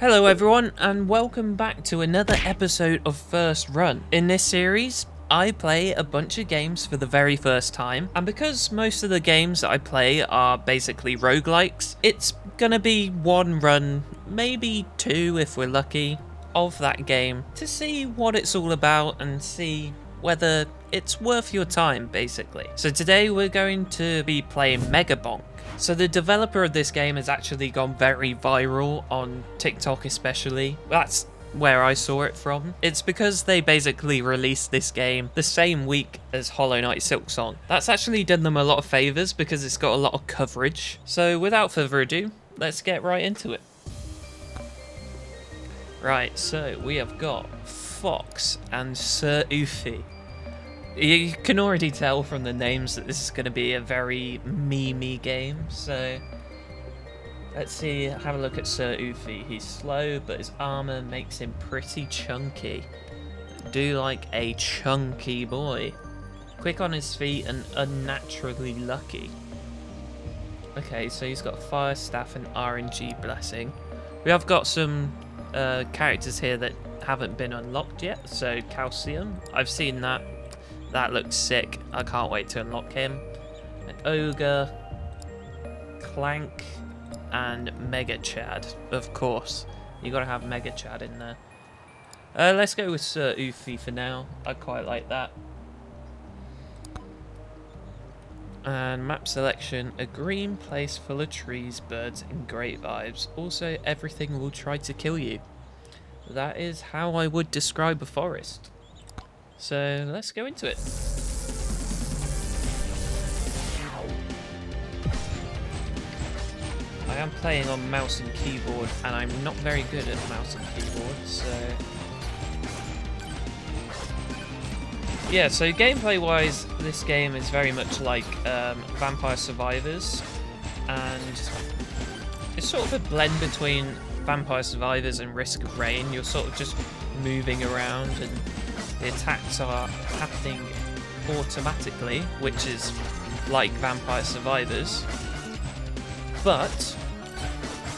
Hello everyone, and welcome back to another episode of First Run. In this series, I play a bunch of games for the very first time, and because most of the games that I play are basically roguelikes, it's gonna be one run, maybe two if we're lucky, of that game to see what it's all about and see whether it's worth your time, basically. So today we're going to be playing Megabonk. So the developer of this game has actually gone very viral on TikTok especially. That's where I saw it from. It's because they basically released this game the same week as Hollow Knight Silksong. That's actually done them a lot of favors because it's got a lot of coverage. So without further ado, let's get right into it. Right, so we have got Fox and Sir Ufi. You can already tell from the names that this is going to be a very memey game, so let's see, have a look at Sir Ufi. He's slow, but his armor makes him pretty chunky. Do like a chunky boy. Quick on his feet and unnaturally lucky. Okay, so he's got Fire Staff and RNG Blessing. We have got some characters here that haven't been unlocked yet, so Calcium, I've seen that. That looks sick. I can't wait to unlock him. An Ogre, Clank, and Mega Chad. Of course. You gotta have Mega Chad in there. Let's go with Sir Ufi for now. I quite like that. And map selection. A green place full of trees, birds, and great vibes. Also, everything will try to kill you. That is how I would describe a forest. So let's go into it. I am playing on mouse and keyboard, and I'm not very good at mouse and keyboard, so yeah, so gameplay wise, this game is very much like Vampire Survivors, and it's sort of a blend between Vampire Survivors and Risk of Rain. You're sort of just moving around and the attacks are happening automatically, which is like Vampire Survivors. But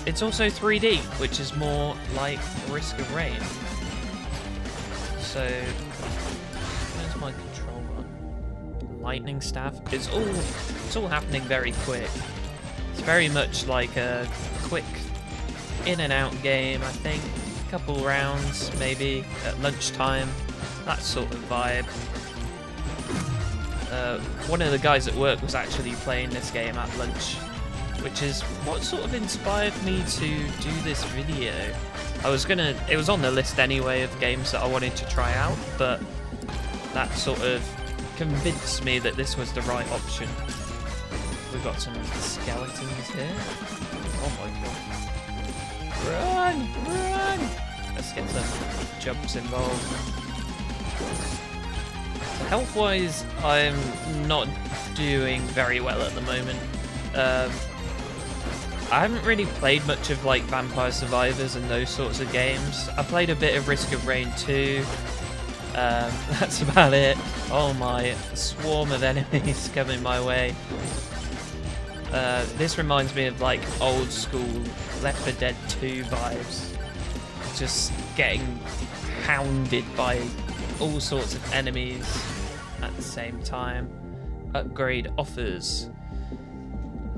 it's also 3D, which is more like Risk of Rain. So, where's my controller? Lightning Staff. It's all happening very quick. It's very much like a quick in and out game, I think. A couple rounds, maybe, at lunchtime. That sort of vibe. One of the guys at work was actually playing this game at lunch, which is what sort of inspired me to do this video. It was on the list anyway of games that I wanted to try out, but that sort of convinced me that this was the right option. We've got some skeletons here. Oh my god. Run! Run! Let's get some jumps involved. Health-wise, I'm not doing very well at the moment. I haven't really played much of like Vampire Survivors and those sorts of games. I played a bit of Risk of Rain 2. That's about it. Oh my, a swarm of enemies coming my way. This reminds me of like old school Left 4 Dead 2 vibes. Just getting hounded by all sorts of enemies at the same time. Upgrade offers.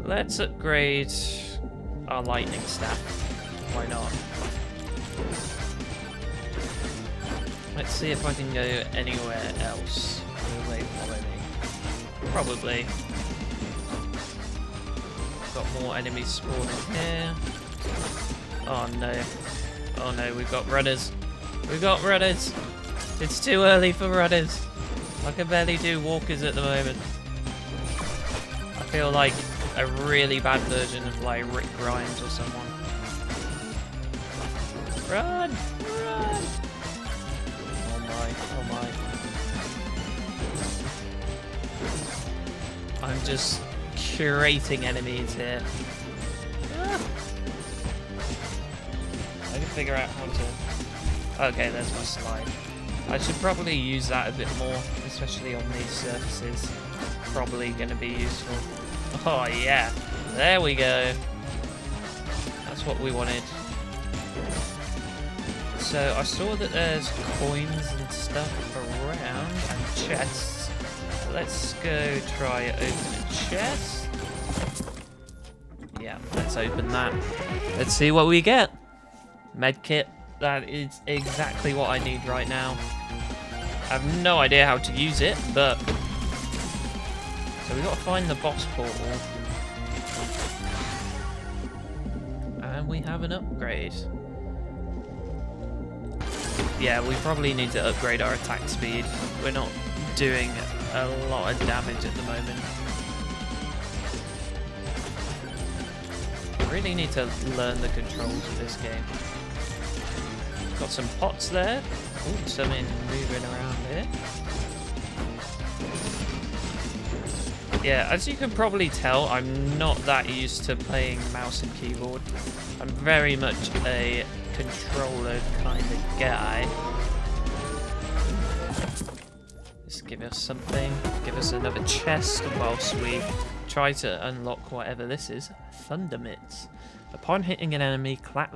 Let's upgrade our lightning staff. Why not? Let's see if I can go anywhere else. Will they follow me? Probably. Got more enemies spawning here. Oh no. Oh no, we've got runners. We've got runners. It's too early for runners. I can barely do walkers at the moment. I feel like a really bad version of like Rick Grimes or someone. Run! Run! Oh my, oh my. I'm just curating enemies here. Ah. I can figure out how to... Okay, there's my slide. I should probably use that a bit more, especially on these surfaces. Probably going to be useful. Oh yeah, there we go. That's what we wanted. So I saw that there's coins and stuff around and chests. Let's go try open a chest. Yeah, let's open that. Let's see what we get. Medkit. That is exactly what I need right now. I have no idea how to use it, but... So we got to find the boss portal. And we have an upgrade. Yeah, we probably need to upgrade our attack speed. We're not doing a lot of damage at the moment. I really need to learn the controls of this game. Got some pots there. Ooh, something moving around here. Yeah, as you can probably tell, I'm not that used to playing mouse and keyboard. I'm very much a controller kind of guy. Just give us something. Give us another chest whilst we try to unlock whatever this is. Thunder mitts. Upon hitting an enemy, clap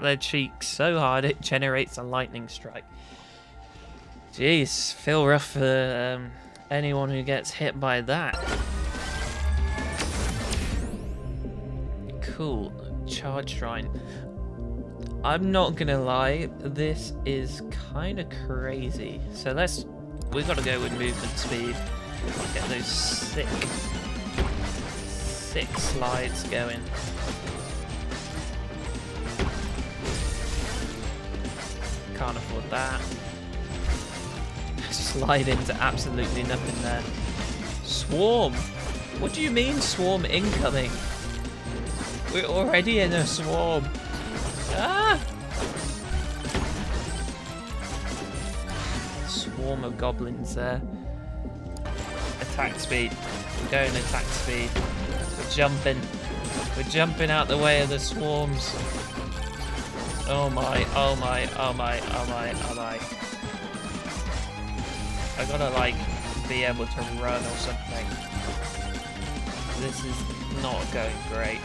their cheek so hard it generates a lightning strike. Jeez, feel rough for anyone who gets hit by that. Cool. Charge shrine. I'm not gonna lie, this is kind of crazy. So we've got to go with movement speed. Get those sick slides going. Can't afford that. Slide into absolutely nothing there. Swarm! What do you mean swarm incoming? We're already in a swarm. Ah! Swarm of goblins there. Attack speed. We're going attack speed. We're jumping. We're jumping out the way of the swarms. Oh my, oh my, oh my, oh my, oh my. I gotta, like, be able to run or something. This is not going great.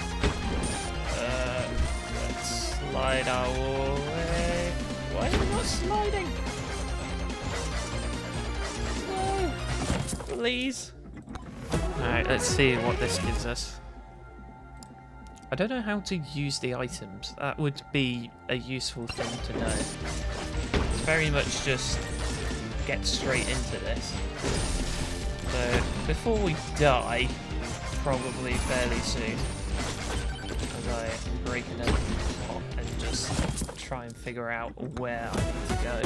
Let's slide our way. Why are we not sliding? No! Please. Alright, let's see what this gives us. I don't know how to use the items. That would be a useful thing to know. It's very much just get straight into this. So before we die, probably fairly soon, as I break another pot and just try and figure out where I need to go.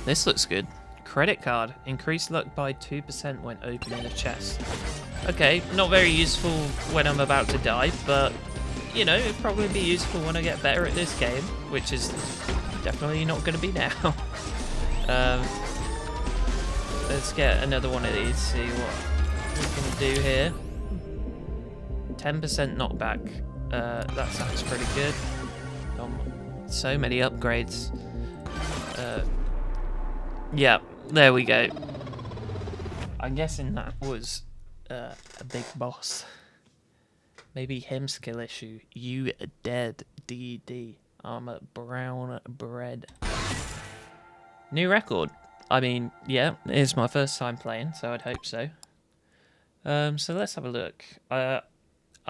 This looks good. Credit card. Increase luck by 2% when opening a chest. Okay, not very useful when I'm about to die, but, you know, it'd probably be useful when I get better at this game, which is definitely not going to be now. Let's get another one of these, see what we can do here. 10% knockback. That sounds pretty good. So many upgrades. Yeah, there we go. I'm guessing that was a big boss. Maybe him skill issue. You dead, DD. I'm a brown bread. New record. I mean, yeah, it's my first time playing, so I'd hope so. So let's have a look. I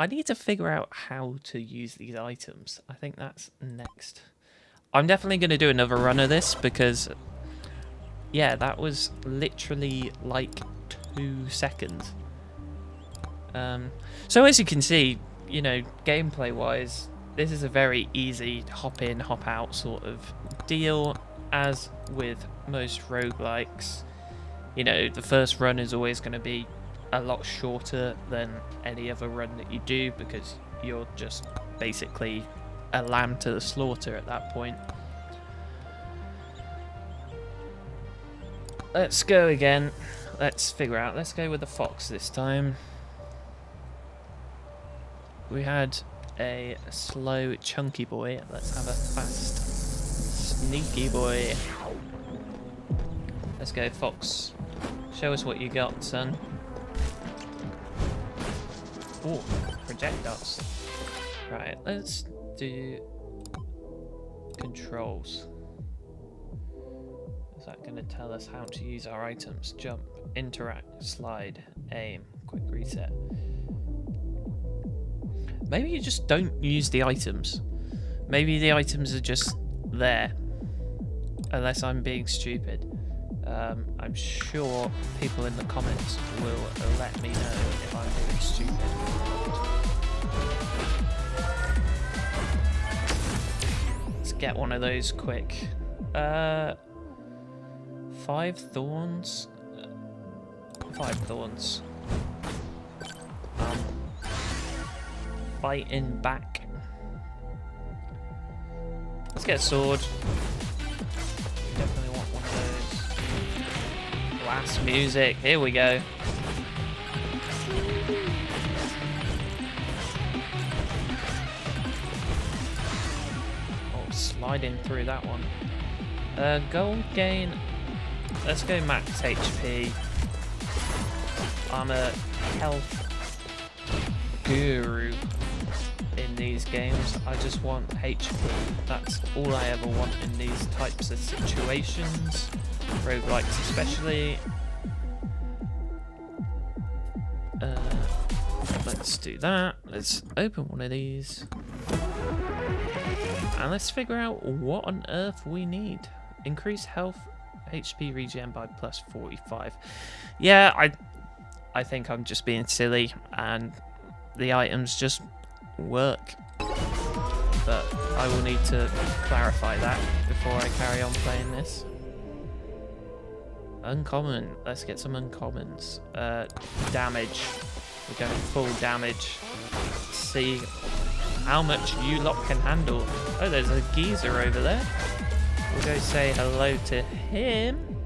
need to figure out how to use these items. I think that's next. I'm definitely going to do another run of this because, yeah, that was literally like 2 seconds. So as you can see, you know, gameplay-wise, this is a very easy hop in, hop out sort of deal. As with most roguelikes, you know, the first run is always going to be a lot shorter than any other run that you do because you're just basically a lamb to the slaughter at that point. Let's go again. Let's figure out. Let's go with the fox this time. We had a slow, chunky boy. Let's have a fast, sneaky boy. Let's go, fox. Show us what you got, son. Ooh, projectiles. Right, let's do controls. Is that going to tell us how to use our items? Jump, interact, slide, aim, quick reset. Maybe you just don't use the items. Maybe the items are just there. Unless I'm being stupid. I'm sure people in the comments will let me know if I'm being stupid. Let's get one of those quick. 5 thorns. 5 thorns. Fighting back. Let's get a sword. We definitely want one of those. Blast music. Here we go. Oh, sliding through that one. Gold gain. Let's go max HP. I'm a health guru in these games. I just want HP. That's all I ever want in these types of situations. Roguelikes especially. Let's do that. Let's open one of these. And let's figure out what on earth we need. Increase health, HP regen by plus 45. Yeah, I think I'm just being silly and the items just work. But I will need to clarify that before I carry on playing this. Uncommon. Let's get some uncommons. Damage. We're going full damage. See how much you lot can handle. Oh, there's a geezer over there. We'll go say hello to him.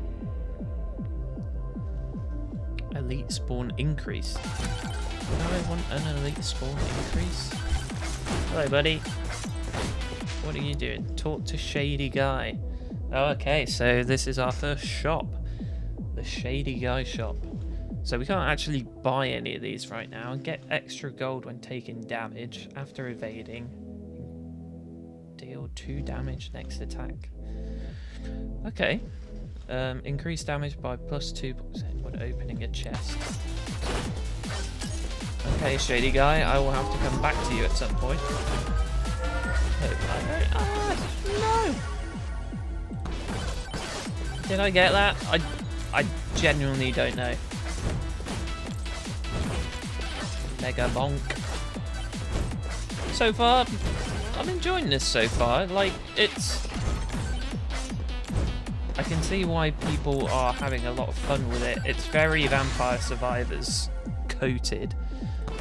Elite spawn increase. Do I want an elite spawn increase? Hello, buddy. What are you doing? Talk to Shady Guy. Oh, okay, so this is our first shop. The Shady Guy shop. So we can't actually buy any of these right now and get extra gold when taking damage after evading. Deal 2 damage next attack. Okay. Increase damage by plus 2% when opening a chest. Okay, Shady Guy, I will have to come back to you at some point. No! Did I get that? I genuinely don't know. Megabonk. So far, I'm enjoying this so far. Like, it's... I can see why people are having a lot of fun with it. It's very Vampire Survivors coated.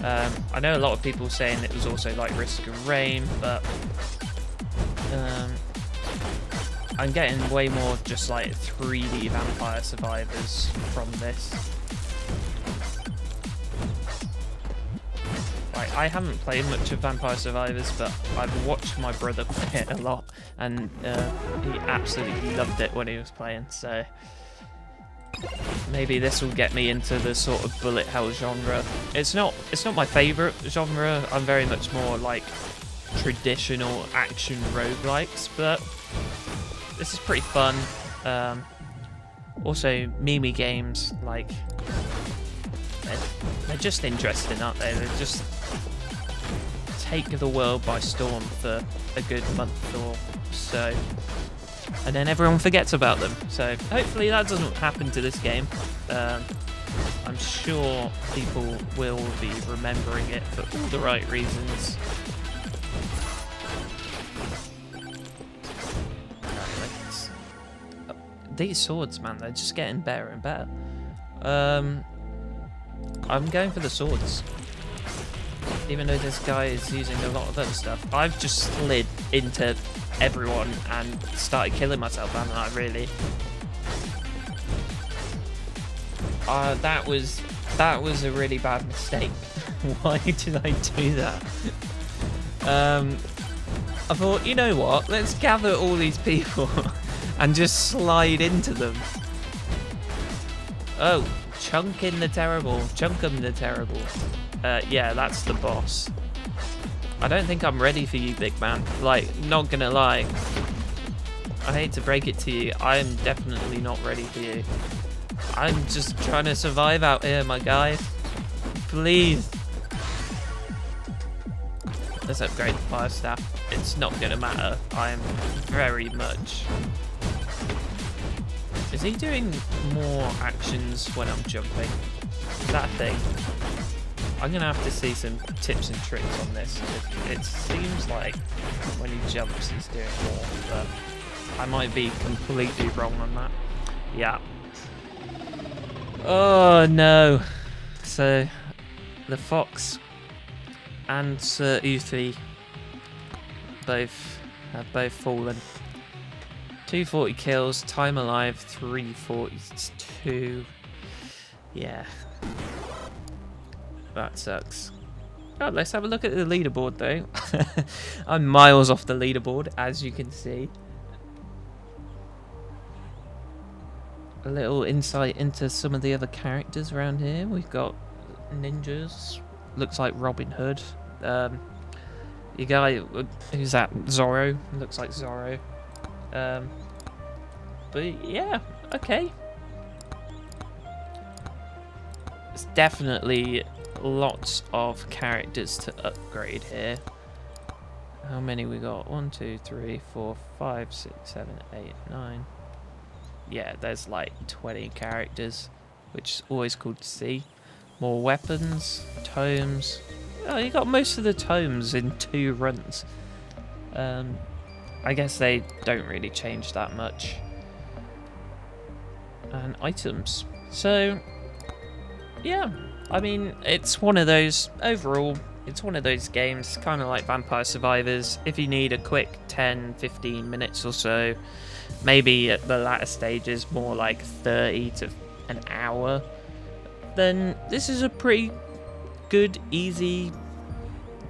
I know a lot of people saying it was also like Risk of Rain, but I'm getting way more just like 3D Vampire Survivors from this. Like, I haven't played much of Vampire Survivors, but I've watched my brother play it a lot, and he absolutely loved it when he was playing, so maybe this will get me into the sort of bullet hell genre. It's not my favourite genre. I'm very much more like traditional action roguelikes, but this is pretty fun. Also, meme games, like, they're just interesting, aren't they? They just take the world by storm for a good month or so, and then everyone forgets about them. So hopefully that doesn't happen to this game. I'm sure people will be remembering it for all the right reasons. These swords, man, they're just getting better and better. I'm going for the swords. Even though this guy is using a lot of other stuff. I've just slid into everyone and started killing myself, haven't I, really? That was a really bad mistake. Why did I do that? I thought, you know what? Let's gather all these people and just slide into them. Oh, Chunkin the Terrible. Chunkum the Terrible. Yeah, that's the boss. I don't think I'm ready for you, big man. Like, not gonna lie. I hate to break it to you, I'm definitely not ready for you. I'm just trying to survive out here, my guy. Please. Let's upgrade the fire staff. It's not gonna matter. I'm very much... Is he doing more actions when I'm jumping? Is that a thing? I'm gonna have to see some tips and tricks on this. It seems like when he jumps he's doing more, but I might be completely wrong on that. Yeah. Oh no. So the fox and Sir Uthi have both fallen. 240 kills, time alive 342. Yeah. That sucks. Oh, let's have a look at the leaderboard though. I'm miles off the leaderboard, as you can see. A little insight into some of the other characters around here. We've got ninjas. Looks like Robin Hood. Your guy, who's that? Zorro. Looks like Zorro. But yeah, okay. It's definitely lots of characters to upgrade here. How many we got? 1, 2, 3, 4, 5, 6, 7, 8, 9. Yeah, there's like 20 characters, which is always cool to see. More weapons, tomes. Oh, you got most of the tomes in 2 runs. I guess they don't really change that much. And items. So, yeah. I mean, it's one of those, overall, it's one of those games, kind of like Vampire Survivors. If you need a quick 10, 15 minutes or so, maybe at the latter stages, more like 30 to an hour, then this is a pretty good, easy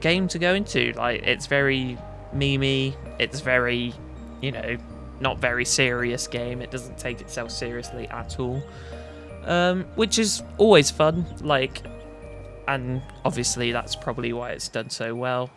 game to go into. Like, it's very memey, it's very, you know, not very serious game. It doesn't take itself seriously at all. Which is always fun, like, and obviously that's probably why it's done so well.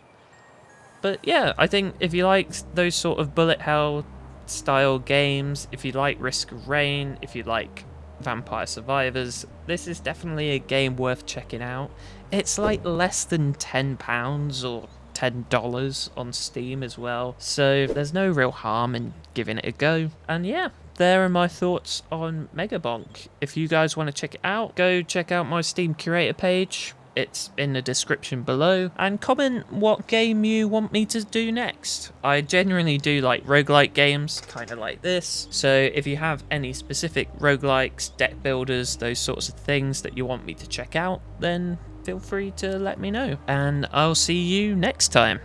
But yeah, I think if you like those sort of bullet hell style games, if you like Risk of Rain, if you like Vampire Survivors, this is definitely a game worth checking out. It's like less than £10 or $10 on Steam as well, so there's no real harm in giving it a go. And yeah, there are my thoughts on Megabonk. If you guys want to check it out, go check out my Steam curator page. It's in the description below. And comment what game you want me to do next. I genuinely do like roguelike games, kind of like this. So if you have any specific roguelikes, deck builders, those sorts of things that you want me to check out, then feel free to let me know. And I'll see you next time.